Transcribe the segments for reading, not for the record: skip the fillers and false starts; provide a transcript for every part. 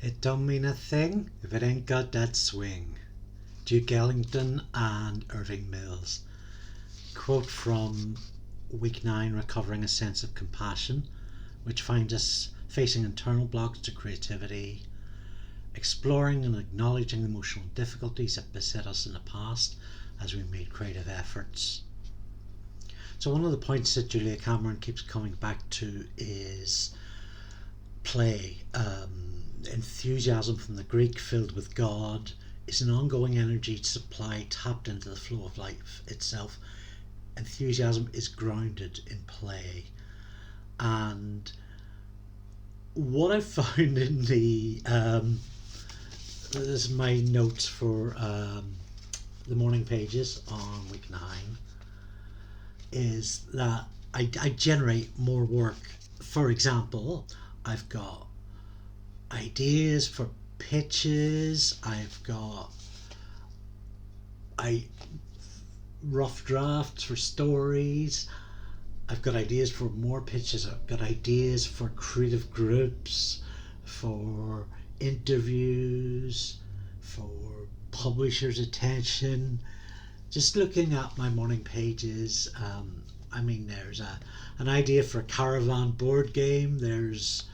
It don't mean a thing if it ain't got that swing. Duke Ellington and Irving Mills. Quote from week 9, Recovering a Sense of Compassion, which finds us facing internal blocks to creativity, exploring and acknowledging the emotional difficulties that beset us in the past as we made creative efforts. So one of the points that Julia Cameron keeps coming back to is play. Enthusiasm from the Greek, filled with God, is an ongoing energy supply tapped into the flow of life itself. Enthusiasm is grounded in play. And what I found in this is my notes for the morning pages on week 9, is that I generate more work. For example, I've got ideas for pitches, I've got rough drafts for stories, I've got ideas for more pitches, I've got ideas for creative groups, for interviews, for publishers' attention. Just looking at my morning pages, there's an idea for a caravan board game, there's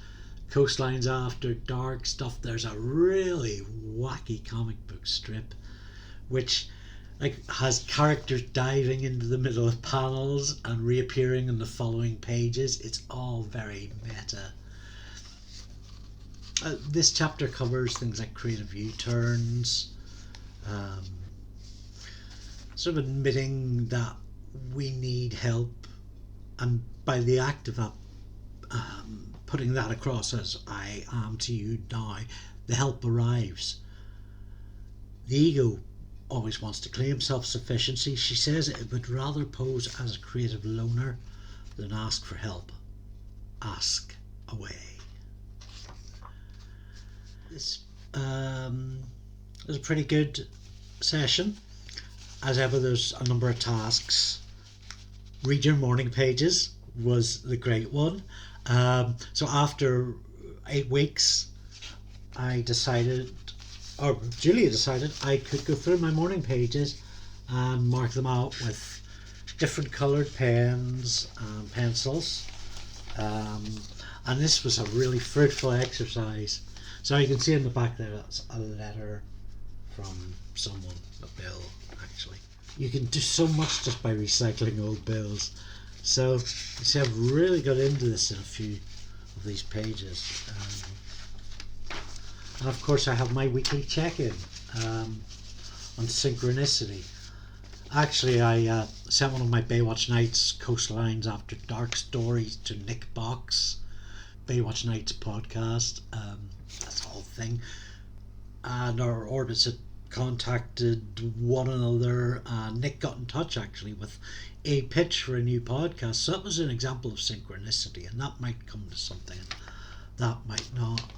Coastlines After Dark stuff, there's a really wacky comic book strip which has characters diving into the middle of panels and reappearing in the following pages. It's all very meta. This chapter covers things like creative U-turns, um, sort of admitting that we need help, and by the act of putting that across as I am to you now, the help arrives. The ego always wants to claim self-sufficiency. She says it would rather pose as a creative loner than ask for help. Ask away. This was a pretty good session. As ever, there's a number of tasks. Read your morning pages was the great one. So after 8 weeks, Julia decided I could go through my morning pages and mark them out with different coloured pens and pencils. And this was a really fruitful exercise. So you can see in the back there, that's a letter from someone, a bill actually. You can do so much just by recycling old bills. So you see, I've really got into this in a few of these pages. And of course I have my weekly check-in on synchronicity. Actually, I sent one of my Baywatch Nights Coastlines After Dark stories to Nick Box, Baywatch Nights podcast. That's the whole thing. And our orbits had contacted one another, and Nick got in touch actually with a pitch for a new podcast. So that was an example of synchronicity, and that might come to something, that might not.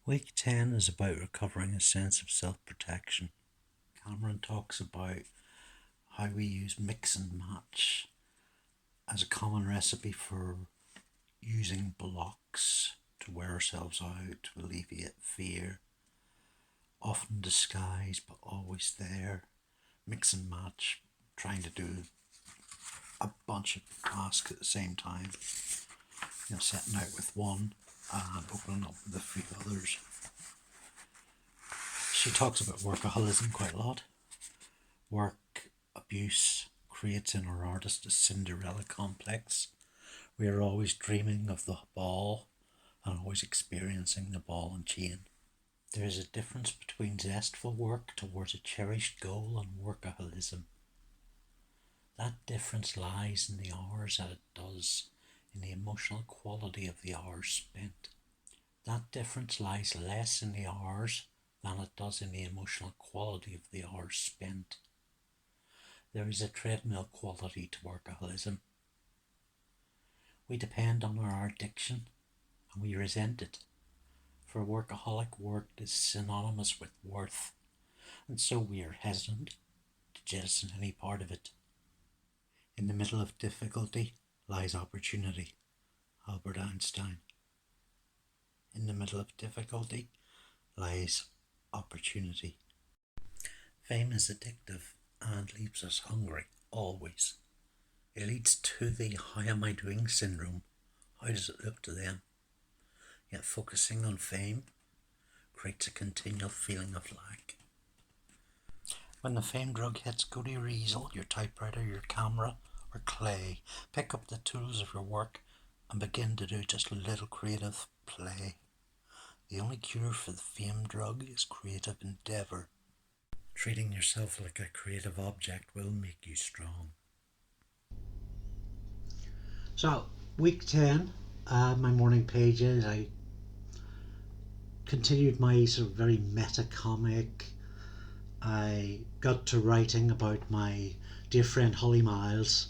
Week 10 is about recovering a sense of self-protection. Cameron talks about how we use mix and match as a common recipe for using blocks to wear ourselves out, to alleviate fear, often disguised but always there. Mix and match, trying to do a bunch of tasks at the same time. Setting out with one and opening up with a few others. She talks about workaholism quite a lot. Work abuse creates in our artist a Cinderella complex. We are always dreaming of the ball and always experiencing the ball and chain. There is a difference between zestful work towards a cherished goal and workaholism. That difference lies in the hours that it does, in the emotional quality of the hours spent. That difference lies less in the hours than it does in the emotional quality of the hours spent. There is a treadmill quality to workaholism. We depend on our addiction and we resent it. For workaholic, work is synonymous with worth, and so we are hesitant to jettison any part of it. In the middle of difficulty lies opportunity. Albert Einstein. in the middle of difficulty lies opportunity. Fame is addictive and leaves us hungry, always. It leads to the how am I doing syndrome. How does it look to them? Yet focusing on fame creates a continual feeling of lack. When the fame drug hits, go to your easel, your typewriter, your camera, or clay. Pick up the tools of your work and begin to do just a little creative play. The only cure for the fame drug is creative endeavour. Treating yourself like a creative object will make you strong. So, week 10, my morning pages, I continued my sort of very meta comic. I got to writing about my dear friend Holly Miles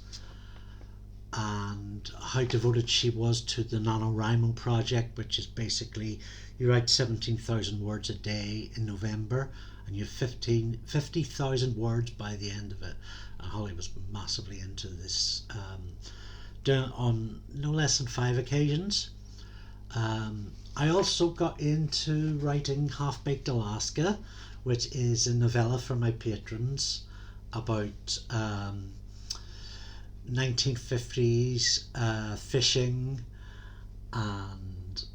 and how devoted she was to the NaNoWriMo project, which is basically you write 17,000 words a day in November and you have 50,000 words by the end of it. And Holly was massively into this, done on no less than 5 occasions. I also got into writing Half Baked Alaska, which is a novella for my patrons about 1950s fishing, and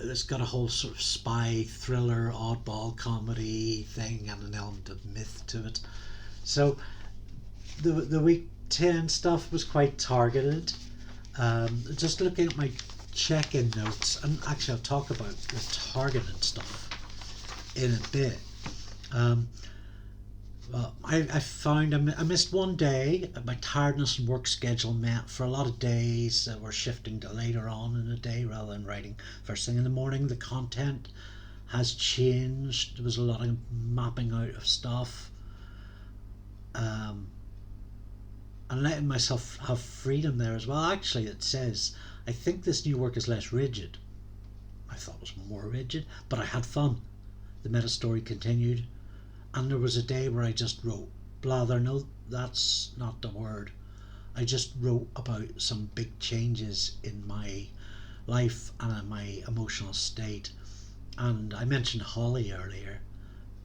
it's got a whole sort of spy thriller, oddball comedy thing, and an element of myth to it. So the week 10 stuff was quite targeted. Just looking at my check-in notes, and actually I'll talk about the targeted stuff in a bit. Well, I found I missed one day. My tiredness and work schedule meant for a lot of days that we're shifting to later on in the day rather than writing first thing in the morning. The content has changed. There was a lot of mapping out of stuff, and letting myself have freedom there as well. Actually, it says, I think this new work is less rigid. I thought it was more rigid, but I had fun. The meta story continued, and there was a day where I just wrote blather. No, that's not the word. I just wrote about some big changes in my life and in my emotional state. And I mentioned Holly earlier,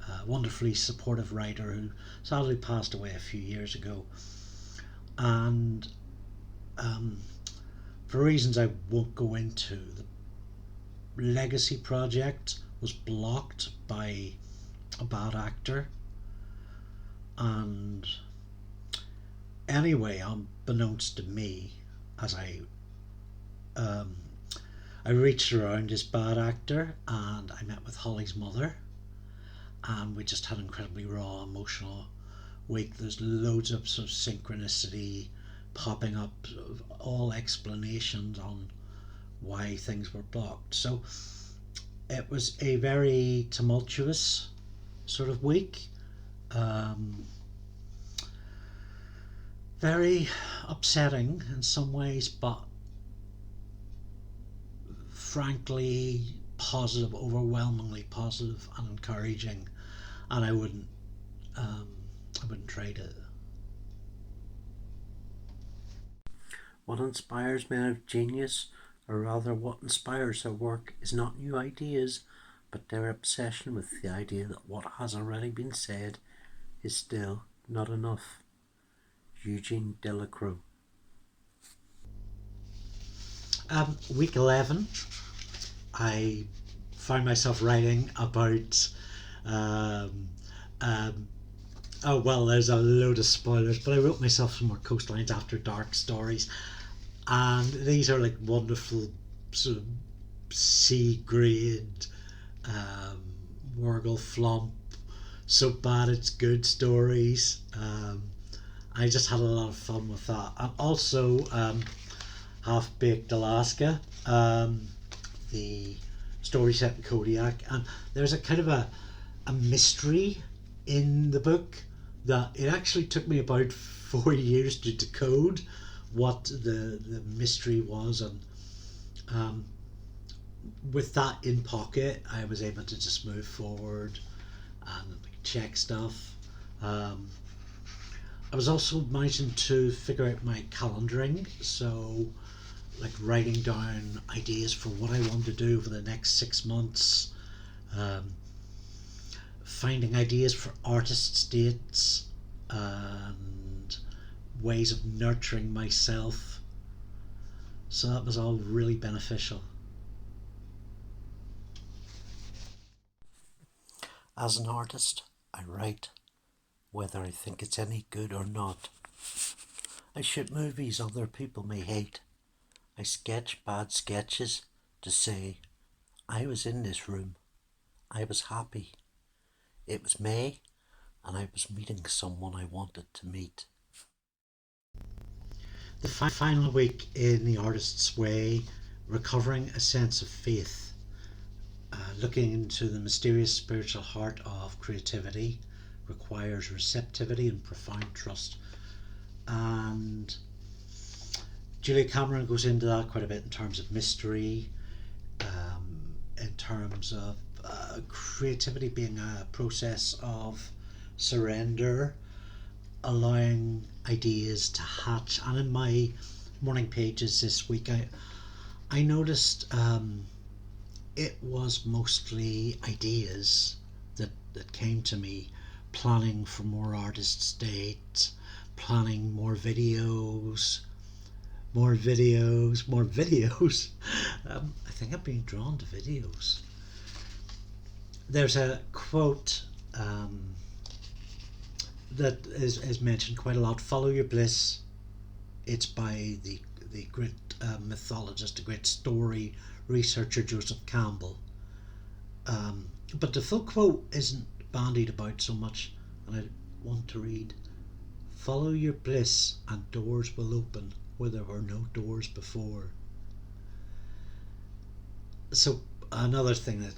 a wonderfully supportive writer who sadly passed away a few years ago. And for reasons I won't go into, the Legacy project was blocked by a bad actor, and anyway, unbeknownst to me, as I reached around this bad actor and I met with Holly's mother, and we just had an incredibly raw emotional week. There's loads of sort of synchronicity popping up, sort of all explanations on why things were blocked. So it was a very tumultuous sort of week, very upsetting in some ways, but frankly positive, overwhelmingly positive and encouraging, and I wouldn't trade it. What inspires men of genius, or rather what inspires their work, is not new ideas, but their obsession with the idea that what has already been said is still not enough. Eugene Delacroix. Week 11, I found myself writing about oh well, there's a load of spoilers, but I wrote myself some more Coastlines After Dark stories, and these are like wonderful sort of C grade, Wurgle Flump, so bad it's good stories. I just had a lot of fun with that, and also Half Baked Alaska, the story set in Kodiak, and there's a kind of a mystery in the book that it actually took me about 4 years to decode what the mystery was, and with that in pocket I was able to just move forward and check stuff. I was also managing to figure out my calendaring, so like writing down ideas for what I want to do for the next 6 months, um, finding ideas for artist dates, and ways of nurturing myself. So that was all really beneficial. As an artist, I write whether I think it's any good or not. I shoot movies other people may hate. I sketch bad sketches to say, I was in this room. I was happy. It was May, and I was meeting someone I wanted to meet. The final week in The Artist's Way, recovering a sense of faith, looking into the mysterious spiritual heart of creativity requires receptivity and profound trust. And Julia Cameron goes into that quite a bit in terms of mystery, in terms of creativity being a process of surrender, allowing ideas to hatch. And in my morning pages this week, I noticed it was mostly ideas that came to me, planning for more artists' dates, planning more videos, more videos, more videos. I think I'm being drawn to videos. There's a quote that is mentioned quite a lot. Follow your bliss. It's by the great mythologist, the great story researcher Joseph Campbell. But the full quote isn't bandied about so much, and I want to read: "Follow your bliss, and doors will open where there were no doors before." So another thing that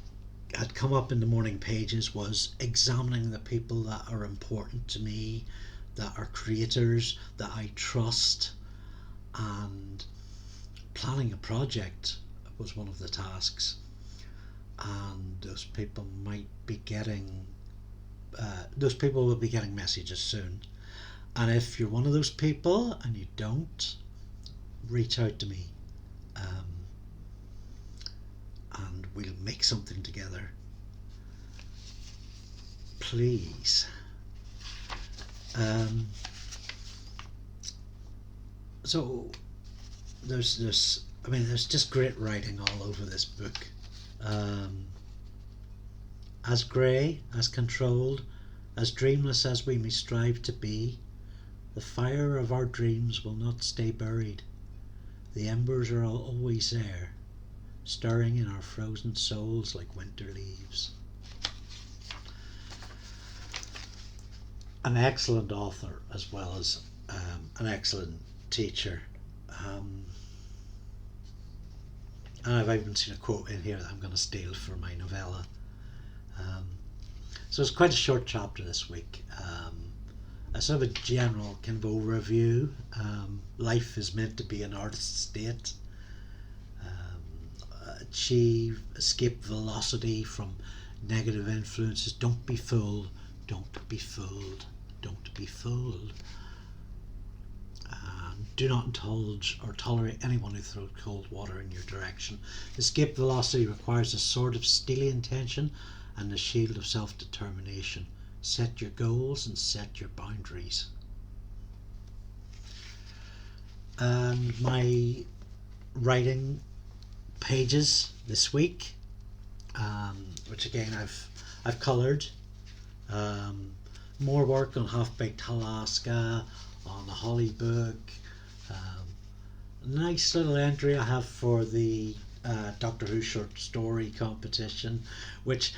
had come up in the morning pages was examining the people that are important to me, that are creators, that I trust, and planning a project was one of the tasks. And those people might be getting, those people will be getting messages soon. And if you're one of those people and you don't, reach out to me. And we'll make something together. Please. So there's just great writing all over this book. As grey, as controlled, as dreamless as we may strive to be, the fire of our dreams will not stay buried. The embers are always there, stirring in our frozen souls like winter leaves. An excellent author as well as an excellent teacher. And I've even seen a quote in here that I'm going to steal for my novella. So it's quite a short chapter this week. A sort of a general kind of overview. Life is meant to be an artist's state. Achieve, escape velocity from negative influences. Don't be fooled. Don't be fooled. Don't be fooled. Do not indulge or tolerate anyone who throws cold water in your direction. Escape velocity requires a sword of steely intention and a shield of self-determination. Set your goals and set your boundaries. And my writing pages this week, which again I've coloured. More work on Half-Baked Alaska, on the Holly book. Nice little entry I have for the Doctor Who short story competition, which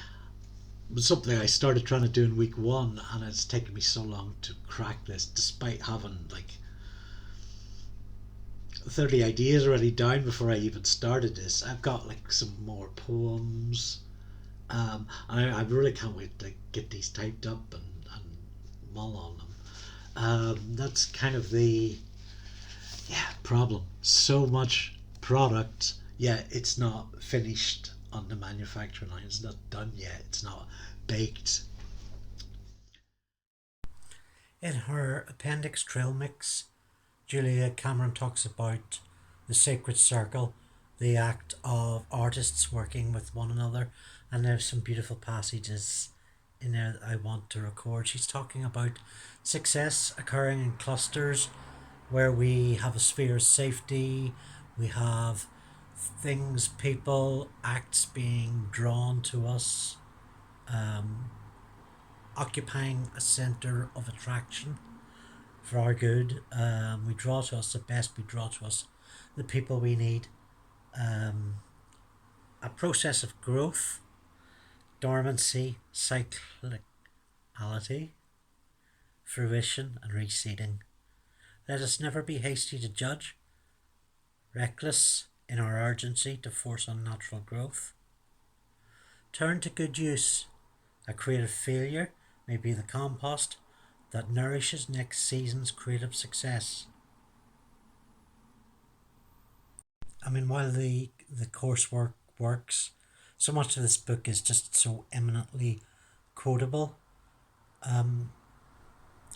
was something I started trying to do in week 1, and it's taken me so long to crack this, despite having like 30 ideas already down before I even started this. I've got like some more poems. I really can't wait to get these typed up and mull on them. That's kind of the problem. So much product, yet it's not finished on the manufacturing line. It's not done yet. It's not baked. In her appendix trail mix, Julia Cameron talks about the sacred circle, the act of artists working with one another, and there's some beautiful passages in there that I want to record. She's talking about success occurring in clusters where we have a sphere of safety, we have things, people, acts being drawn to us, um, occupying a centre of attraction for our good. We draw to us the best, we draw to us the people we need. Um, a process of growth, dormancy, cyclicality, fruition, and reseeding. Let us never be hasty to judge, reckless in our urgency to force unnatural growth. Turn to good use. A creative failure may be the compost that nourishes next season's creative success. I mean, while the coursework works, so much of this book is just so eminently quotable. Um,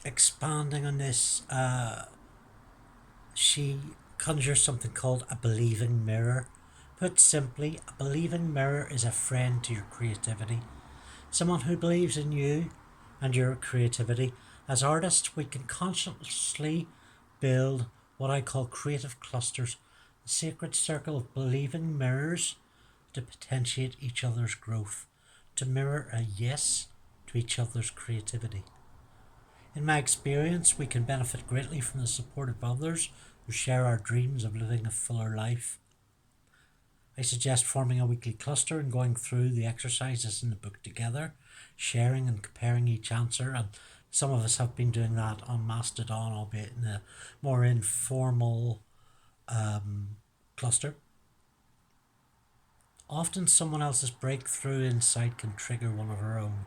Expanding on this, she conjures something called a believing mirror. Put simply, a believing mirror is a friend to your creativity, someone who believes in you and your creativity. As artists, we can consciously build what I call creative clusters, a sacred circle of believing mirrors to potentiate each other's growth, to mirror a yes to each other's creativity. In my experience, we can benefit greatly from the support of others who share our dreams of living a fuller life. I suggest forming a weekly cluster and going through the exercises in the book together, sharing and comparing each answer. And some of us have been doing that on Mastodon, albeit in a more informal cluster. Often someone else's breakthrough insight can trigger one of our own.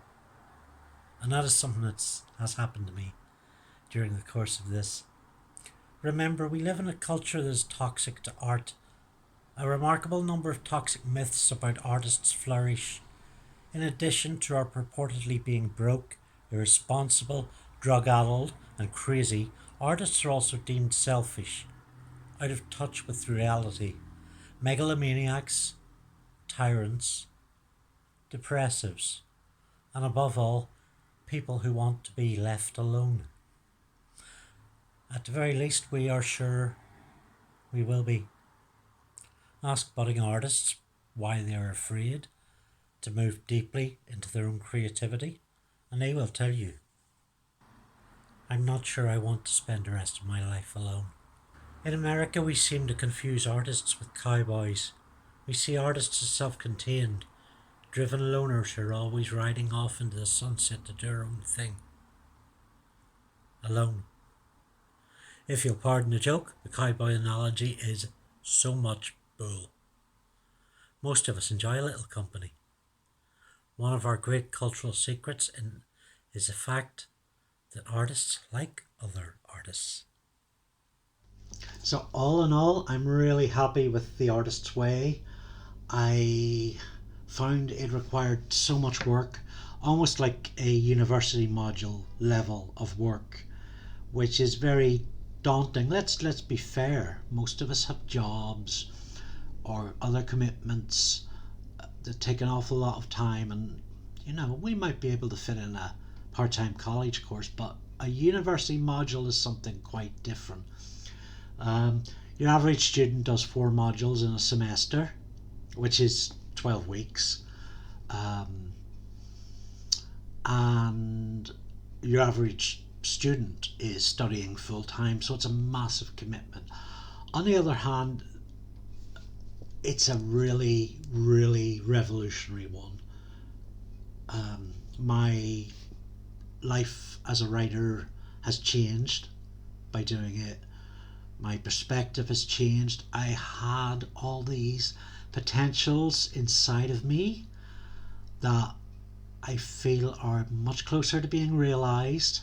And that is something that has happened to me during the course of this. Remember, we live in a culture that is toxic to art. A remarkable number of toxic myths about artists flourish. In addition to our purportedly being broke, irresponsible, drug-addled, and crazy, artists are also deemed selfish, out of touch with reality, megalomaniacs, tyrants, depressives, and above all, people who want to be left alone. At the very least, we are sure we will be. Ask budding artists why they are afraid to move deeply into their own creativity, and they will tell you. I'm not sure I want to spend the rest of my life alone. In America, we seem to confuse artists with cowboys. We see artists as self-contained, driven loners who are always riding off into the sunset to do their own thing. Alone. If you'll pardon the joke, the cowboy analogy is so much bull. Most of us enjoy a little company. One of our great cultural secrets is the fact that artists like other artists. So all in all, I'm really happy with The Artist's Way. I found it required so much work, almost like a university module level of work, which is very daunting. Let's be fair. Most of us have jobs or other commitments that take an awful lot of time, and we might be able to fit in a part-time college course, but a university module is something quite different. Your average student does 4 modules in a semester, which is 12 weeks, and your average student is studying full-time, so it's a massive commitment. On the other hand, it's a really, really revolutionary one. My life as a writer has changed by doing it. My perspective has changed. I had all these potentials inside of me that I feel are much closer to being realized.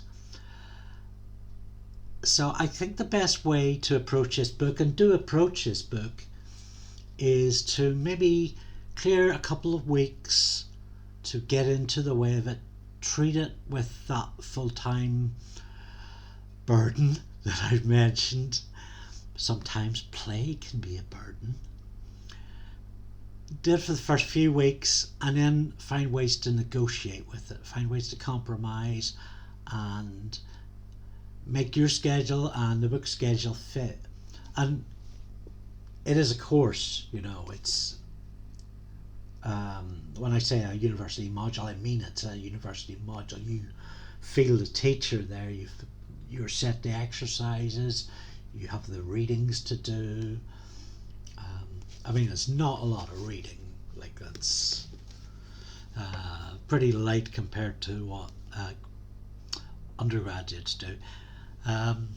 So I think the best way to approach this book, and do approach this book, is to maybe clear a couple of weeks to get into the way of it. Treat it with that full-time burden that I've mentioned. Sometimes play can be a burden. Do it for the first few weeks and then find ways to negotiate with it, find ways to compromise and make your schedule and the book schedule fit. And it is a course, you know, it's when I say a university module, I mean it's a university module. You feel the teacher there, you're set the exercises, you have the readings to do. I mean, it's not a lot of reading, like that's pretty light compared to what undergraduates do. I'm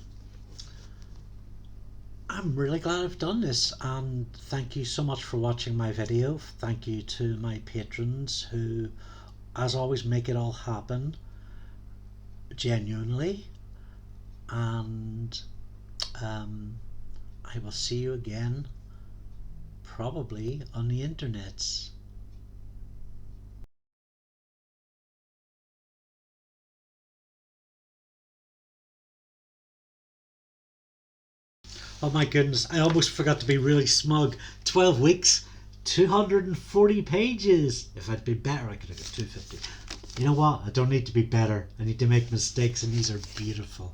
really glad I've done this, and thank you so much for watching my video. Thank you to my patrons who, as always, make it all happen genuinely, and I will see you again probably on the internets. Oh my goodness, I almost forgot to be really smug. 12 weeks, 240 pages. If I'd been better, I could have got 250. You know what? I don't need to be better. I need to make mistakes, and these are beautiful.